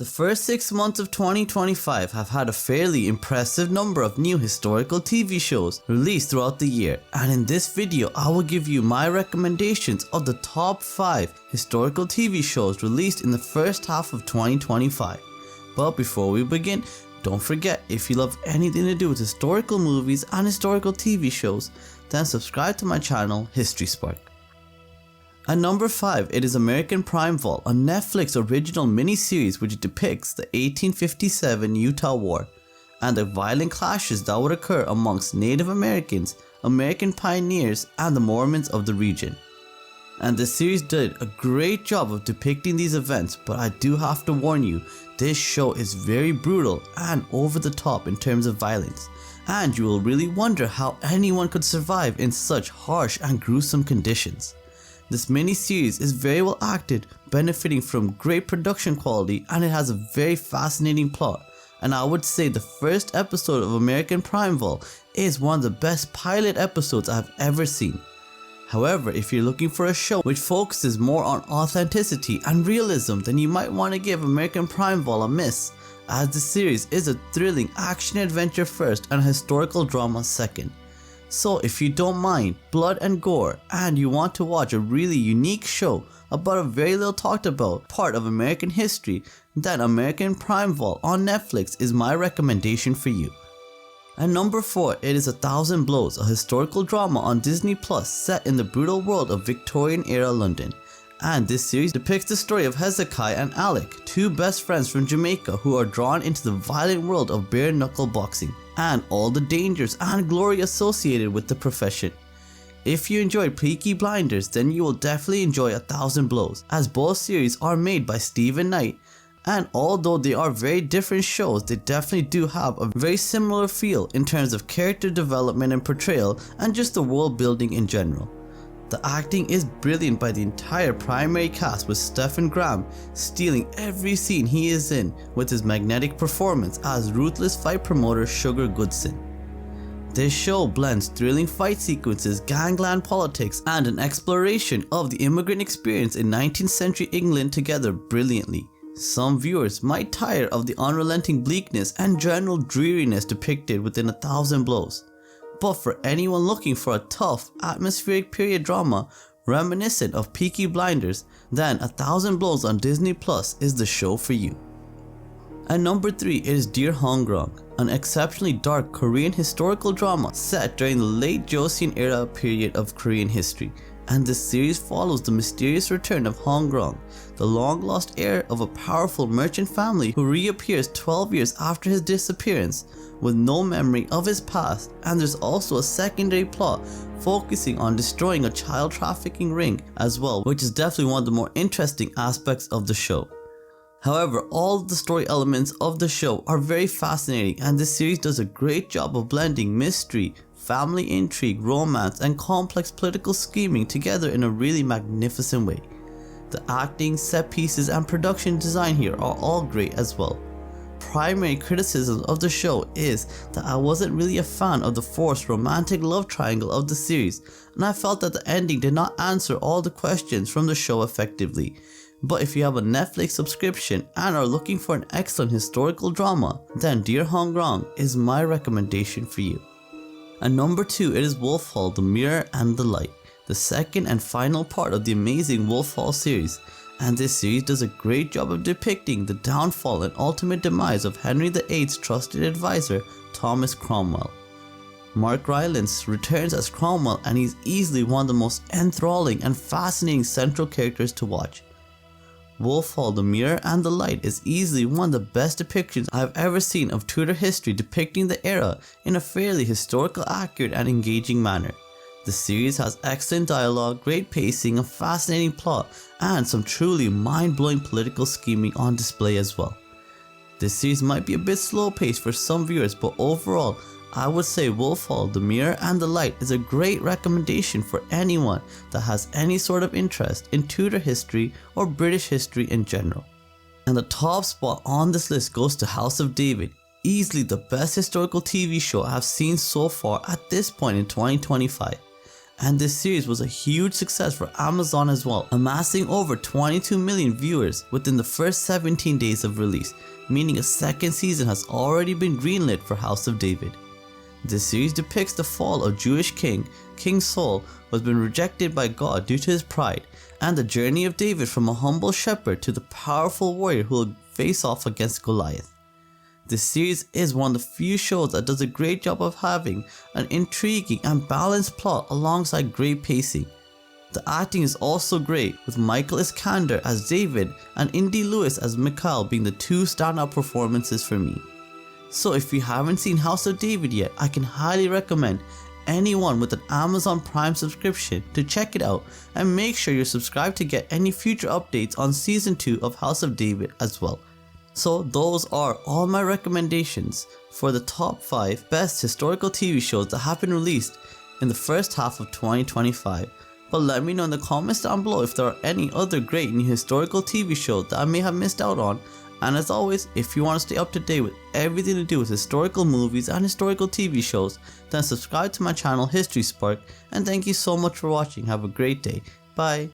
The first 6 months of 2025 have had a fairly impressive number of new historical TV shows released throughout the year, and in this video I will give you my recommendations of the top 5 historical TV shows released in the first half of 2025. But before we begin, don't forget, if you love anything to do with historical movies and historical TV shows, then subscribe to my channel History Spark. At number 5, it is American Prime Vault, a Netflix original miniseries which depicts the 1857 Utah War and the violent clashes that would occur amongst Native Americans, American pioneers, and the Mormons of the region. And the series did a great job of depicting these events, but I do have to warn you, this show is very brutal and over the top in terms of violence, and you will really wonder how anyone could survive in such harsh and gruesome conditions. This mini-series is very well acted, benefiting from great production quality, and it has a very fascinating plot, and I would say the first episode of American Prime Vault is one of the best pilot episodes I have ever seen. However, if you're looking for a show which focuses more on authenticity and realism, then you might want to give American Prime Vault a miss, as the series is a thrilling action-adventure first and historical drama second. So if you don't mind blood and gore and you want to watch a really unique show about a very little talked about part of American history, then American Prime Vault on Netflix is my recommendation for you. At number 4, it is 1000 Blows, a historical drama on Disney Plus set in the brutal world of Victorian era London. And this series depicts the story of Hezekiah and Alec, two best friends from Jamaica who are drawn into the violent world of bare knuckle boxing and all the dangers and glory associated with the profession. If you enjoyed Peaky Blinders, then you will definitely enjoy 1000 Blows, as both series are made by Stephen Knight, and although they are very different shows, they definitely do have a very similar feel in terms of character development and portrayal and just the world building in general. The acting is brilliant by the entire primary cast, with Stephen Graham stealing every scene he is in with his magnetic performance as ruthless fight promoter Sugar Goodson. This show blends thrilling fight sequences, gangland politics, and an exploration of the immigrant experience in 19th century England together brilliantly. Some viewers might tire of the unrelenting bleakness and general dreariness depicted within 1000 Blows. But for anyone looking for a tough, atmospheric period drama reminiscent of Peaky Blinders, then 1000 Blows on Disney Plus is the show for you. At number 3, it is Dear Hong Rong, an exceptionally dark Korean historical drama set during the late Joseon era period of Korean history. And this series follows the mysterious return of Hong Rong, the long-lost heir of a powerful merchant family who reappears 12 years after his disappearance with no memory of his past, and there's also a secondary plot focusing on destroying a child trafficking ring as well, which is definitely one of the more interesting aspects of the show. However, all of the story elements of the show are very fascinating, and this series does a great job of blending mystery, family intrigue, romance, and complex political scheming together in a really magnificent way. The acting, set pieces, and production design here are all great as well. Primary criticism of the show is that I wasn't really a fan of the forced romantic love triangle of the series, and I felt that the ending did not answer all the questions from the show effectively. But if you have a Netflix subscription and are looking for an excellent historical drama, then Dear Hong Rong is my recommendation for you. At number 2, it is Wolf Hall, The Mirror and the Light, the second and final part of the amazing Wolf Hall series, and this series does a great job of depicting the downfall and ultimate demise of Henry VIII's trusted advisor, Thomas Cromwell. Mark Rylance returns as Cromwell, and he's easily one of the most enthralling and fascinating central characters to watch. Wolf Hall, The Mirror and the Light is easily one of the best depictions I have ever seen of Tudor history, depicting the era in a fairly historical, accurate, and engaging manner. The series has excellent dialogue, great pacing, a fascinating plot, and some truly mind-blowing political scheming on display as well. This series might be a bit slow-paced for some viewers, but overall, I would say Wolf Hall, The Mirror and the Light is a great recommendation for anyone that has any sort of interest in Tudor history or British history in general. And the top spot on this list goes to House of David, easily the best historical TV show I have seen so far at this point in 2025. and this series was a huge success for Amazon as well, amassing over 22 million viewers within the first 17 days of release, meaning a second season has already been greenlit for House of David. This series depicts the fall of Jewish King Saul, who has been rejected by God due to his pride, and the journey of David from a humble shepherd to the powerful warrior who will face off against Goliath. This series is one of the few shows that does a great job of having an intriguing and balanced plot alongside great pacing. The acting is also great, with Michael Iskander as David and Indy Lewis as Michal being the two standout performances for me. So if you haven't seen House of David yet, I can highly recommend anyone with an Amazon Prime subscription to check it out, and make sure you're subscribed to get any future updates on season 2 of House of David as well. So those are all my recommendations for the top 5 best historical TV shows that have been released in the first half of 2025. But let me know in the comments down below if there are any other great new historical TV shows that I may have missed out on. And as always, if you want to stay up to date with everything to do with historical movies and historical TV shows, then subscribe to my channel History Spark, and thank you so much for watching. Have a great day. Bye.